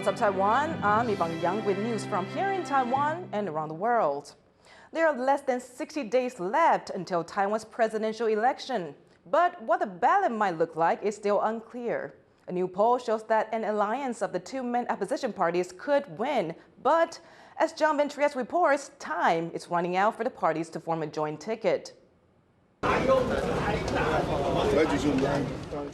What's up, Taiwan? I'm Yvonne with news from here in Taiwan and around the world. There are less than 60 days left until Taiwan's presidential election. But what the ballot might look like is still unclear. A new poll shows that an alliance of the two main opposition parties could win. But as John Van Trieste reports, time is running out for the parties to form a joint ticket.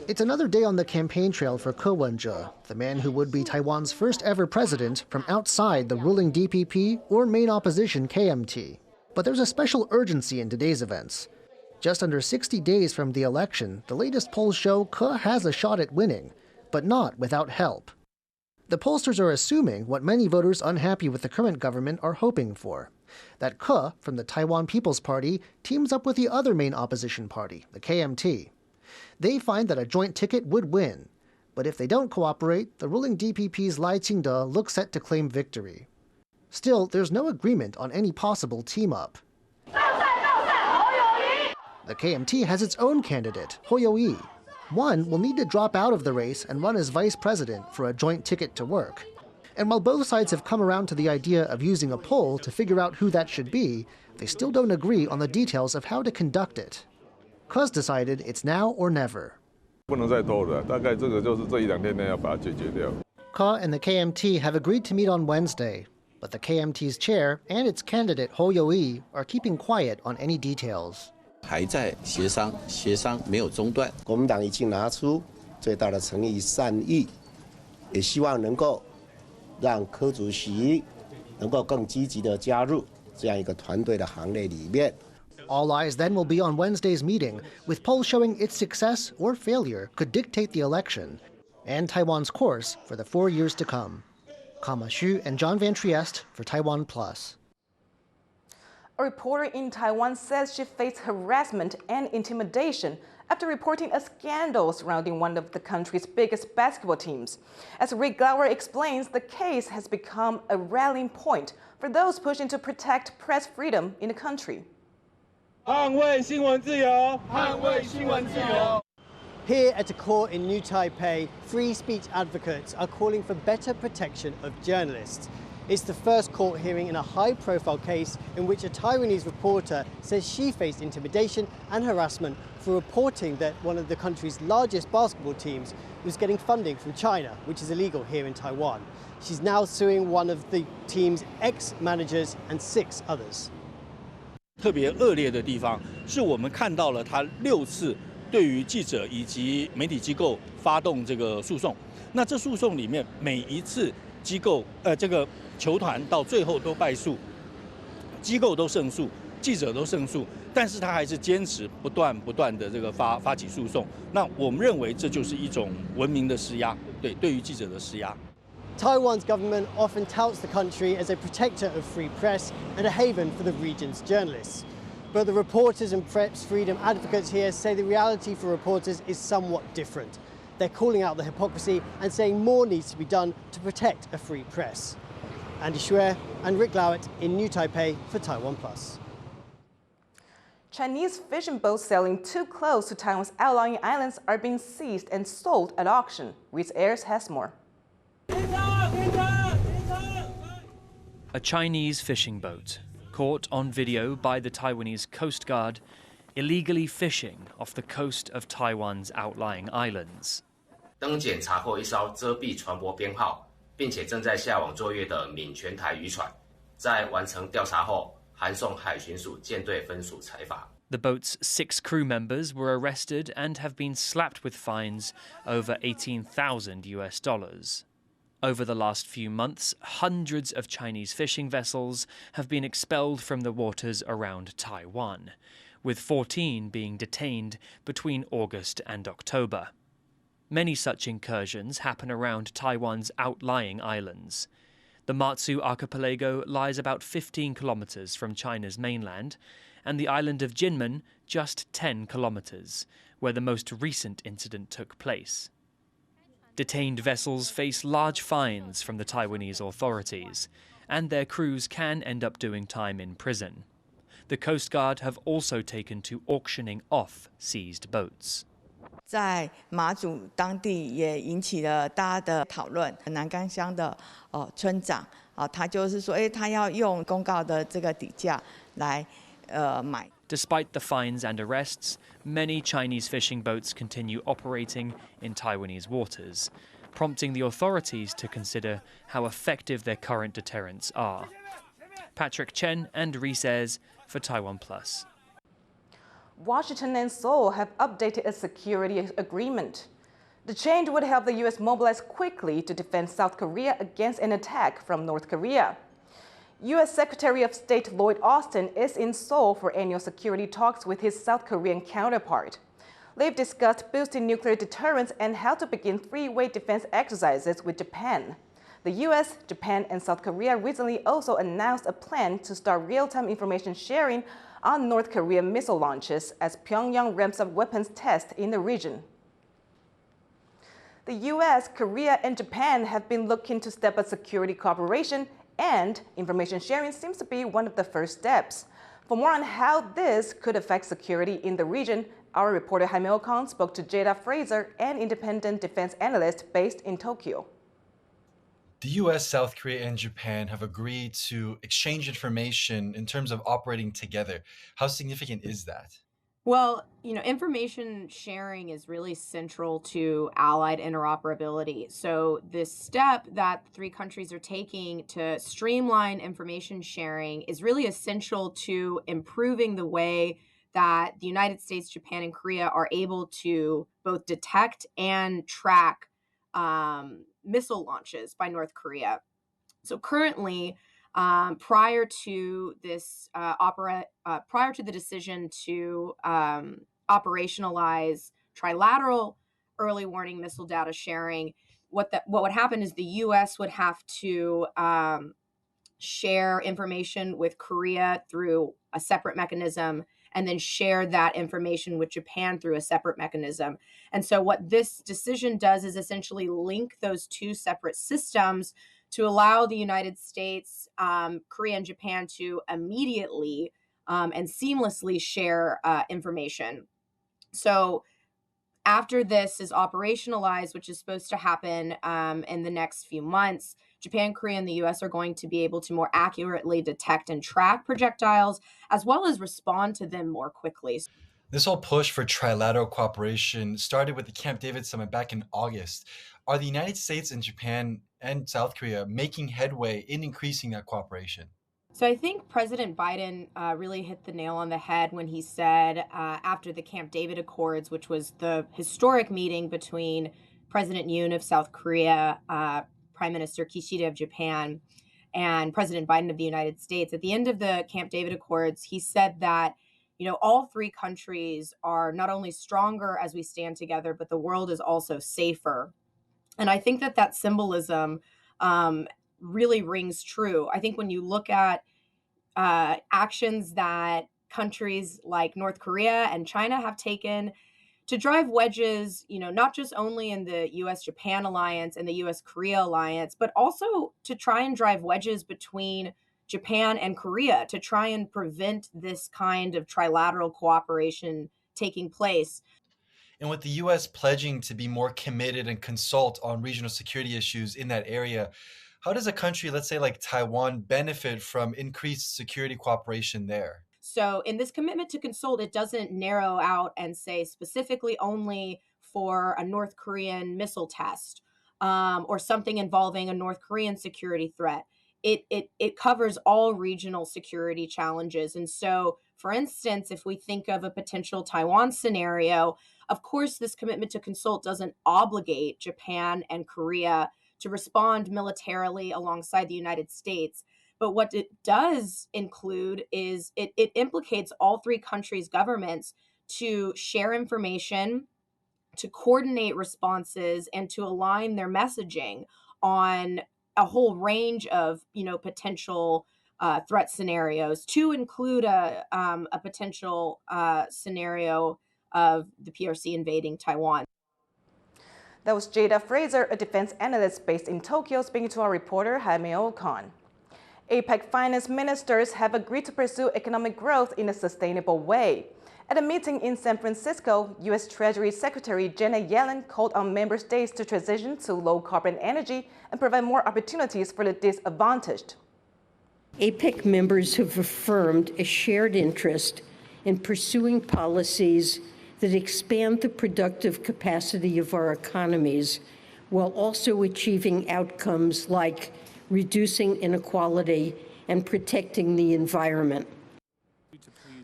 It's another day on the campaign trail for Ko Wen-je, the man who would be Taiwan's first ever president from outside the ruling DPP or main opposition KMT. But there's a special urgency in today's events. Just under 60 days from the election, the latest polls show Ko has a shot at winning, but not without help. The pollsters are assuming what many voters unhappy with the current government are hoping for, that Ko from the Taiwan People's Party teams up with the other main opposition party, the KMT. They find that a joint ticket would win, but if they don't cooperate, the ruling DPP's Lai Ching-te looks set to claim victory. Still, there's no agreement on any possible team-up. The KMT has its own candidate, Ho Yo-yi. One will need to drop out of the race and run as vice president for a joint ticket to work. And while both sides have come around to the idea of using a poll to figure out who that should be, they still don't agree on the details of how to conduct it. Ko's decided it's now or never. Ko and the KMT have agreed to meet on Wednesday, but the KMT's chair and its candidate Ho Yo-yi are keeping quiet on any details. 还在协商，协商没有中断。国民党已经拿出最大的诚意善意，也希望能够让柯主席能够更积极的加入这样一个团队的行列里面。All eyes then will be on Wednesday's meeting, with polls showing its success or failure could dictate the election and Taiwan's course for the 4 years to come. Kama Xu and John Van Trieste for TaiwanPlus. A reporter in Taiwan says she faced harassment and intimidation after reporting a scandal surrounding one of the country's biggest basketball teams. As Rick Glauer explains, the case has become a rallying point for those pushing to protect press freedom in the country. 捍卫新闻自由，捍卫新闻自由。 Here at a court in New Taipei, free speech advocates are calling for better protection of journalists. It's the first court hearing in a high-profile case in which a Taiwanese reporter says she faced intimidation and harassment for reporting that one of the country's largest basketball teams was getting funding from China, which is illegal here in Taiwan. She's now suing one of the team's ex-managers and 6 others. 特别恶劣的地方是我们看到了他6次对于记者以及媒体机构发动这个诉讼。那这诉讼里面每一次机构这个球团到最后都败诉，机构都胜诉，记者都胜诉，但是他还是坚持不断的这个发起诉讼。那我们认为这就是一种文明的施压，对于记者的施压。 Taiwan's government often touts the country as a protector of free press and a haven for the region's journalists. But the reporters and press freedom advocates here say the reality for reporters is somewhat different. They're calling out the hypocrisy and saying more needs to be done to protect a free press. Andy Xue and Rick Glauer in New Taipei for TaiwanPlus. Chinese fishing boats sailing too close to Taiwan's outlying islands are being seized and sold at auction. Reese Ayers has more. A Chinese fishing boat, caught on video by the Taiwanese Coast Guard, illegally fishing off the coast of Taiwan's outlying islands. 登检查获一艘遮蔽船舶编号，并且正在下网作业的闽全台渔船，在完成调查后，函送海巡署舰队分署裁罚。 The boat's 6 crew members were arrested and have been slapped with fines over $18,000. Over the last few months, hundreds of Chinese fishing vessels have been expelled from the waters around Taiwan, with 14 being detained between August and October. Many such incursions happen around Taiwan's outlying islands. The Matsu archipelago lies about 15 kilometers from China's mainland, and the island of Jinmen just 10 kilometers, where the most recent incident took place. Detained vessels face large fines from the Taiwanese authorities, and their crews can end up doing time in prison. The Coast Guard have also taken to auctioning off seized boats. 在马祖当地也引起了大家的讨论。南竿乡的村长他就是说，他要用公告的这个底价来买。Despite the fines and arrests, many Chinese fishing boats continue operating in Taiwanese waters, prompting the authorities to consider how effective their current deterrents are. Patrick Chen and Reese Ayres for TaiwanPlus. Washington and Seoul have updated a security agreement. The change would help the U.S. mobilize quickly to defend South Korea against an attack from North Korea. U.S. Secretary of State Lloyd Austin is in Seoul for annual security talks with his South Korean counterpart. They've discussed boosting nuclear deterrence and how to begin three-way defense exercises with Japan. The U.S., Japan, and South Korea recently also announced a plan to start real-time information sharing on North Korean missile launches as Pyongyang ramps up weapons tests in the region. The U.S., Korea, and Japan have been looking to step up security cooperation, and information sharing seems to be one of the first steps. For more on how this could affect security in the region, our reporter Jaime Ocon spoke to Jada Fraser, an independent defense analyst based in Tokyo. The US, South Korea, and Japan have agreed to exchange information in terms of operating together. How significant is that? Well, information sharing is really central to allied interoperability. So this step that three countries are taking to streamline information sharing is really essential to improving the way that the United States, Japan, and Korea are able to both detect and track missile launches by North Korea. So currently, prior to this prior to the decision to operationalize trilateral early warning missile data sharing, what would happen is the U.S. would have to share information with Korea through a separate mechanism, and then share that information with Japan through a separate mechanism. And so what this decision does is essentially link those two separate systems to allow the United States, Korea, and Japan to immediately and seamlessly share information. So after this is operationalized, which is supposed to happen in the next few months, Japan, Korea, and the U.S. are going to be able to more accurately detect and track projectiles, as well as respond to them more quickly. This whole push for trilateral cooperation started with the Camp David summit back in August. Are the United States and Japan and South Korea making headway in increasing that cooperation? So I think President Biden really hit the nail on the head when he said after the Camp David Accords, which was the historic meeting between President Yoon of South Korea, Prime Minister Kishida of Japan, and President Biden of the United States, at the end of the Camp David Accords, he said that all three countries are not only stronger as we stand together, but the world is also safer. And I think that symbolism really rings true. I think when you look at actions that countries like North Korea and China have taken to drive wedges, not just only in the U.S.-Japan alliance and the U.S.-Korea alliance, but also to try and drive wedges between Japan and Korea to try and prevent this kind of trilateral cooperation taking place. And with the U.S. pledging to be more committed and consult on regional security issues in that area, how does a country, let's say like Taiwan, benefit from increased security cooperation there? So in this commitment to consult, it doesn't narrow out and say specifically only for a North Korean missile test or something involving a North Korean security threat. It covers all regional security challenges. And so, for instance, if we think of a potential Taiwan scenario, of course, this commitment to consult doesn't obligate Japan and Korea to respond militarily alongside the United States. But what it does include is it implicates all three countries' governments to share information, to coordinate responses, and to align their messaging on a whole range of potential threat scenarios, to include a potential scenario of the PRC invading Taiwan. That was Jada Fraser, a defense analyst based in Tokyo, speaking to our reporter Jaime Ocon. APEC finance ministers have agreed to pursue economic growth in a sustainable way. At a meeting in San Francisco, U.S. Treasury Secretary Janet Yellen called on member states to transition to low-carbon energy and provide more opportunities for the disadvantaged. APEC members have affirmed a shared interest in pursuing policies that expand the productive capacity of our economies while also achieving outcomes like reducing inequality and protecting the environment.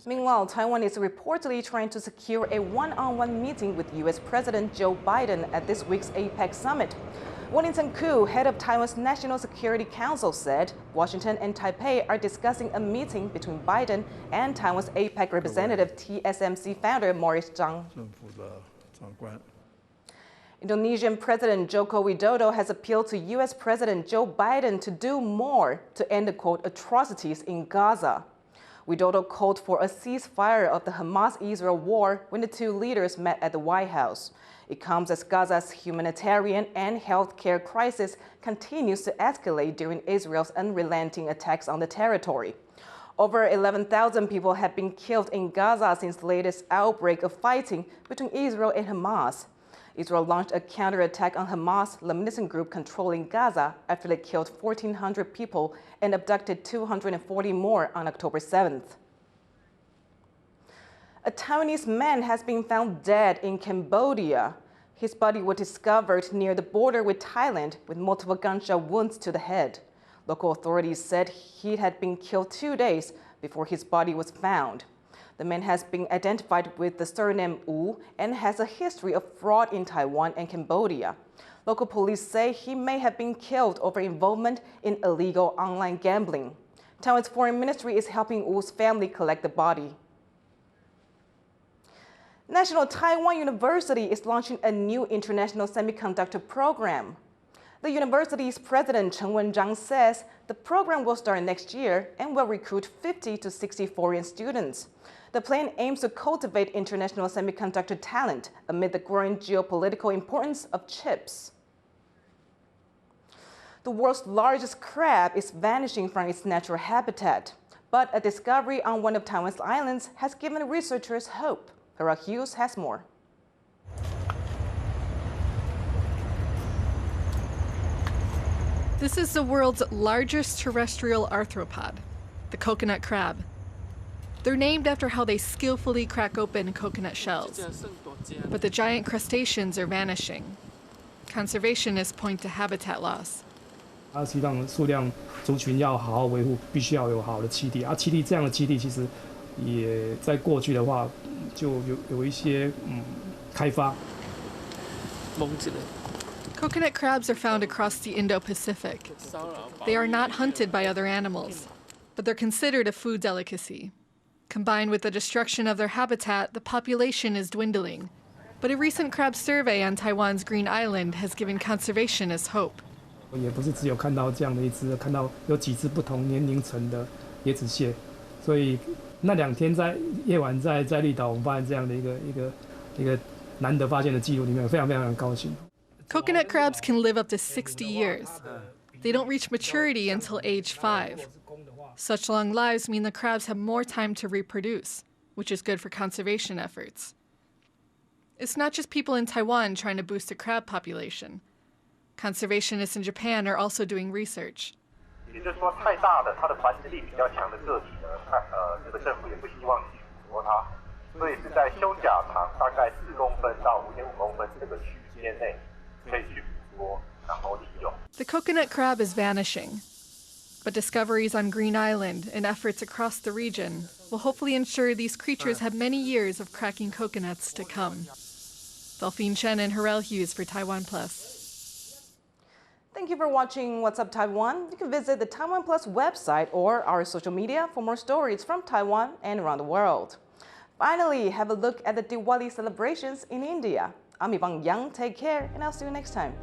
Meanwhile, Taiwan is reportedly trying to secure a one-on-one meeting with U.S. President Joe Biden at this week's APEC summit. Wellington Koo, head of Taiwan's National Security Council, said Washington and Taipei are discussing a meeting between Biden and Taiwan's APEC representative TSMC founder Morris Chang. Indonesian President Joko Widodo has appealed to U.S. President Joe Biden to do more to end the, quote, atrocities in Gaza. Widodo called for a ceasefire of the Hamas-Israel war when the two leaders met at the White House. It comes as Gaza's humanitarian and healthcare crisis continues to escalate during Israel's unrelenting attacks on the territory. Over 11,000 people have been killed in Gaza since the latest outbreak of fighting between Israel and Hamas. Israel launched a counterattack on Hamas, the militant group controlling Gaza, after they killed 1,400 people and abducted 240 more on October 7th. A Taiwanese man has been found dead in Cambodia. His body was discovered near the border with Thailand with multiple gunshot wounds to the head. Local authorities said he had been killed 2 days before his body was found. The man has been identified with the surname Wu and has a history of fraud in Taiwan and Cambodia. Local police say he may have been killed over involvement in illegal online gambling. Taiwan's foreign ministry is helping Wu's family collect the body. National Taiwan University is launching a new international semiconductor program. The university's president Chen Wen-zhang says the program will start next year and will recruit 50 to 60 foreign students. The plan aims to cultivate international semiconductor talent amid the growing geopolitical importance of chips. The world's largest crab is vanishing from its natural habitat, but a discovery on one of Taiwan's islands has given researchers hope. Hera Hughes has more. This is the world's largest terrestrial arthropod, the coconut crab. They're named after how they skillfully crack open coconut shells. But the giant crustaceans are vanishing. Conservationists point to habitat loss. 它实际上数量族群要好好维护，必须要有好的栖地。栖地这样的栖地其实也在过去的话就有一些开发。Coconut crabs are found across the Indo-Pacific. They are not hunted by other animals, but they're considered a food delicacy. Combined with the destruction of their habitat, the population is dwindling. But a recent crab survey on Taiwan's Green Island has given conservationists hope. 也不是只有看到这样的一只，看到有几只不同年龄层的椰子蟹，所以那2天在夜晚在绿岛，我们发现这样的一个难得发现的记录里面，非常高兴。Coconut crabs can live up to 60 years. They don't reach maturity until age 5. Such long lives mean the crabs have more time to reproduce, which is good for conservation efforts. It's not just people in Taiwan trying to boost the crab population. Conservationists in Japan are also doing research. 也就是说，太大的它的繁殖力比较强的个体呢，这个政府也不希望去捕捉它，所以是在胸甲长大概4公分到5.5公分这个区间内可以去捕捉，然后利用。The coconut crab is vanishing, but discoveries on Green Island and efforts across the region will hopefully ensure these creatures have many years of cracking coconuts to come. Delphine Chen and Hera Hughes for TaiwanPlus. Thank you for watching What's Up Taiwan. You can visit the TaiwanPlus website or our social media for more stories from Taiwan and around the world. Finally, have a look at the Diwali celebrations in India. I'm Yvonne Yang. Take care, and I'll see you next time.